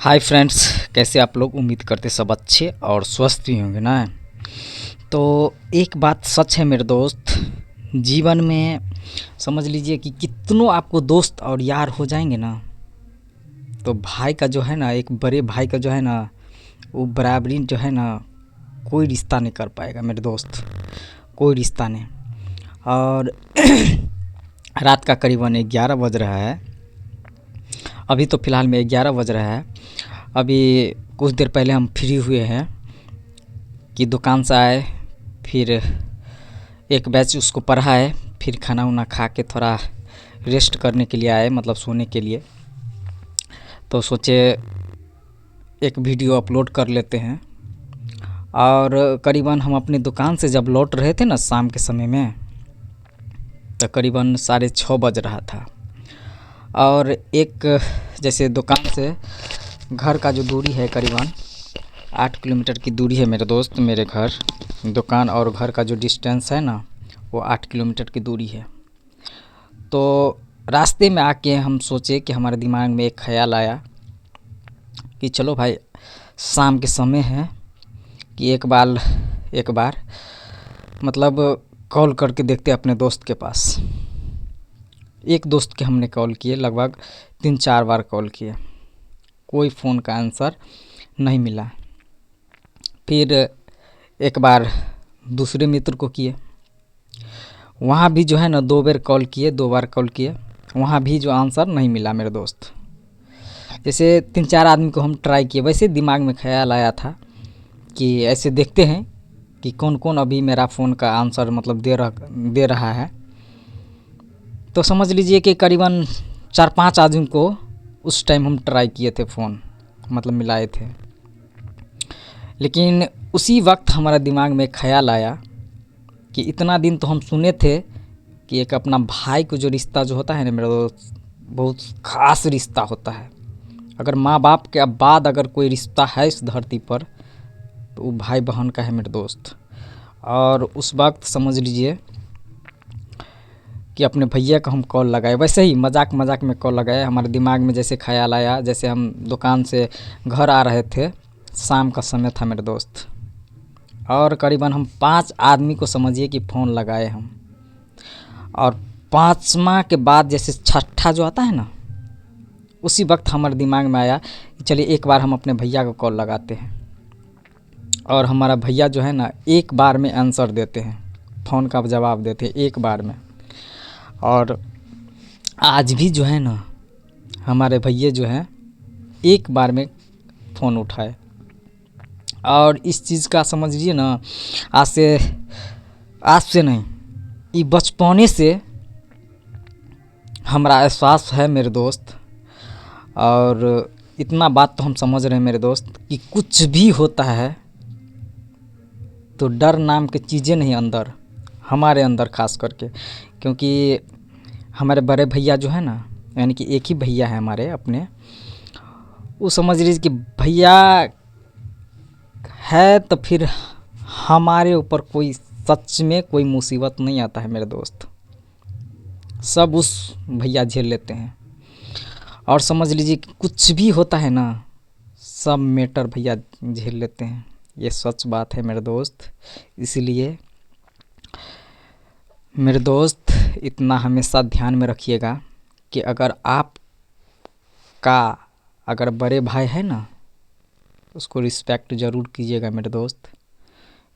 Hi friends, कैसे आप लोग। उम्मीद करते सब अच्छे और स्वस्थ भी होंगे ना। तो एक बात सच है मेरे दोस्त, जीवन में समझ लीजिए कि कितनों आपको दोस्त और यार हो जाएंगे ना, तो भाई का जो है ना, एक बड़े भाई का जो है ना, वो बराबरी जो है ना, कोई रिश्ता नहीं कर पाएगा मेरे दोस्त, कोई रिश्ता नहीं। और रात का करीबन 11 बज रहा है। अभी तो फ़िलहाल में 11 बज रहा है। अभी कुछ देर पहले हम फ्री हुए हैं कि दुकान से आए, फिर एक बैच उसको पढ़ाए, फिर खाना वाना खा के थोड़ा रेस्ट करने के लिए आए, मतलब सोने के लिए। तो सोचे एक वीडियो अपलोड कर लेते हैं। और करीबन हम अपनी दुकान से जब लौट रहे थे ना शाम के समय में, तो करीबन 6:30 बज रहा था। और एक जैसे दुकान से घर का जो दूरी है करीबन 8 किलोमीटर की दूरी है मेरे दोस्त। मेरे घर, दुकान और घर का जो डिस्टेंस है ना, वो 8 किलोमीटर की दूरी है। तो रास्ते में आके हम सोचे कि हमारे दिमाग में एक ख्याल आया कि चलो भाई, शाम के समय है कि एक बार मतलब कॉल करके देखते अपने दोस्त के पास। एक दोस्त के हमने कॉल किए, लगभग 3-4 बार कॉल किए, कोई फ़ोन का आंसर नहीं मिला। फिर एक बार दूसरे मित्र को किए, वहाँ भी जो है ना 2 बार कॉल किए, वहाँ भी जो आंसर नहीं मिला मेरे दोस्त। जैसे 3-4 आदमी को हम ट्राई किए, वैसे दिमाग में ख्याल आया था कि ऐसे देखते हैं कि कौन कौन अभी मेरा फ़ोन का आंसर मतलब दे रहा है। तो समझ लीजिए कि करीबन 4-5 आदमी को उस टाइम हम ट्राई किए थे, फ़ोन मतलब मिलाए थे। लेकिन उसी वक्त हमारा दिमाग में ख्याल आया कि इतना दिन तो हम सुने थे कि एक अपना भाई को जो रिश्ता जो होता है ना मेरे दोस्त, बहुत ख़ास रिश्ता होता है। अगर माँ बाप के बाद अगर कोई रिश्ता है इस धरती पर, तो वो भाई बहन का है मेरे दोस्त। और उस वक्त समझ लीजिए कि अपने भैया का हम कॉल लगाए, वैसे ही मजाक मजाक में कॉल लगाए। हमारे दिमाग में जैसे ख्याल आया, जैसे हम दुकान से घर आ रहे थे, शाम का समय था मेरे दोस्त, और करीबन हम 5 आदमी को समझिए कि फ़ोन लगाए हम। और 5वां के बाद जैसे छठा जो आता है ना, उसी वक्त हमारे दिमाग में आया कि चलिए एक बार हम अपने भैया को कॉल लगाते हैं। और हमारा भैया जो है ना, एक बार में आंसर देते हैं, फ़ोन का जवाब देते हैं एक बार में। और आज भी जो है ना, हमारे भैया जो हैं एक बार में फ़ोन उठाए। और इस चीज़ का समझ लीजिए ना, आज से नहीं, ये बचपने से हमारा एहसास है मेरे दोस्त। और इतना बात तो हम समझ रहे हैं मेरे दोस्त कि कुछ भी होता है तो डर नाम की चीज़ें नहीं अंदर, हमारे अंदर ख़ास करके। क्योंकि हमारे बड़े भैया जो है ना, यानी कि एक ही भैया है हमारे अपने, वो समझ लीजिए कि भैया है तो फिर हमारे ऊपर कोई सच में कोई मुसीबत नहीं आता है मेरे दोस्त, सब उस भैया झेल लेते हैं। और समझ लीजिए कि कुछ भी होता है ना, सब मैटर भैया झेल लेते हैं। ये सच बात है मेरे दोस्त। इसलिए मेरे दोस्त, इतना हमेशा ध्यान में रखिएगा कि अगर अगर बड़े भाई है ना, उसको रिस्पेक्ट ज़रूर कीजिएगा मेरे दोस्त।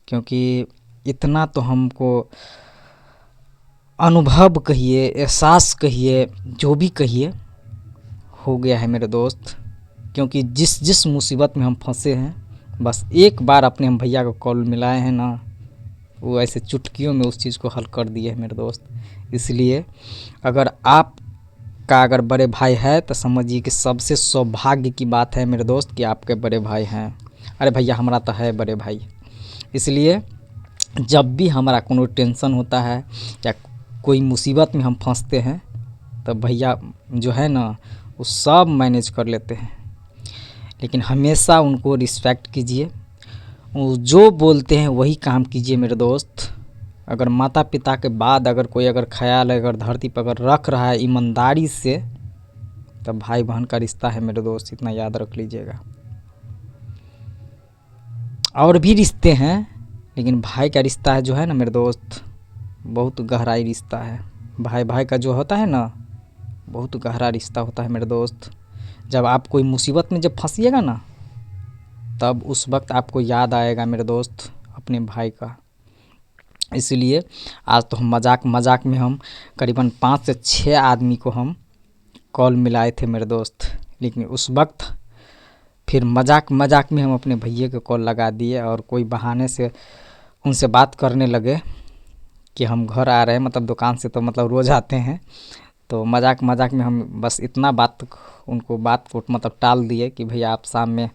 क्योंकि इतना तो हमको अनुभव कहिए, एहसास कहिए, जो भी कहिए, हो गया है मेरे दोस्त। क्योंकि जिस मुसीबत में हम फंसे हैं, बस एक बार अपने हम भैया को कॉल मिलाए हैं ना, वो ऐसे चुटकियों में उस चीज़ को हल कर दिए है मेरे दोस्त। इसलिए अगर बड़े भाई है तो समझिए कि सबसे सौभाग्य की बात है मेरे दोस्त कि आपके बड़े भाई हैं। अरे भैया, हमारा तो है बड़े भाई। इसलिए जब भी हमारा कोनो टेंशन होता है या कोई मुसीबत में हम फंसते हैं, तो भैया जो है ना, वो सब मैनेज कर लेते हैं। लेकिन हमेशा उनको रिस्पेक्ट कीजिए, वो जो बोलते हैं वही काम कीजिए मेरे दोस्त। अगर माता पिता के बाद अगर कोई ख्याल अगर धरती पर अगर रख रहा है ईमानदारी से, तब भाई बहन का रिश्ता है मेरे दोस्त, इतना याद रख लीजिएगा। और भी रिश्ते हैं, लेकिन भाई का रिश्ता है जो है ना मेरे दोस्त, बहुत गहराई रिश्ता है। भाई भाई का जो होता है ना, बहुत गहरा रिश्ता होता है मेरे दोस्त। जब आप कोई मुसीबत में जब फंसिएगा ना, तब उस वक्त आपको याद आएगा मेरे दोस्त अपने भाई का। इसलिए आज तो हम मजाक मजाक में हम करीबन 5 से 6 आदमी को हम कॉल मिलाए थे मेरे दोस्त। लेकिन उस वक्त फिर मजाक मजाक में हम अपने भैया को कॉल लगा दिए और कोई बहाने से उनसे बात करने लगे कि हम घर आ रहे हैं, मतलब दुकान से तो मतलब रोज़ आते हैं। तो मजाक मजाक में हम बस इतना बात को मतलब टाल दिए कि भैया आप शाम में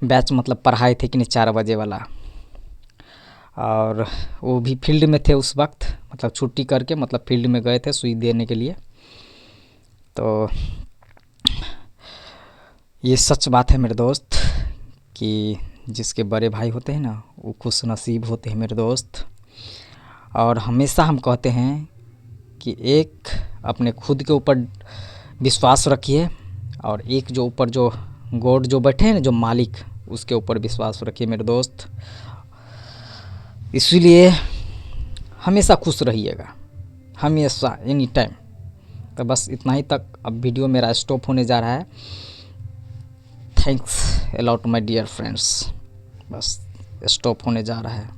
बैच मतलब पढ़ाए थे कि नहीं 4 बजे वाला, और वो भी फील्ड में थे उस वक्त, मतलब छुट्टी करके मतलब फील्ड में गए थे सुई देने के लिए। तो ये सच बात है मेरे दोस्त कि जिसके बड़े भाई होते हैं ना, वो खुश नसीब होते हैं मेरे दोस्त। और हमेशा हम कहते हैं कि एक अपने खुद के ऊपर विश्वास रखिए, और एक जो ऊपर जो गॉड जो बैठे हैं ना, जो मालिक, उसके ऊपर विश्वास रखिए मेरे दोस्त। इसीलिए हमेशा खुश रहिएगा, हमेशा, एनी टाइम। तो बस इतना ही तक, अब वीडियो मेरा स्टॉप होने जा रहा है। Thanks a lot my dear friends, बस स्टॉप होने जा रहा है।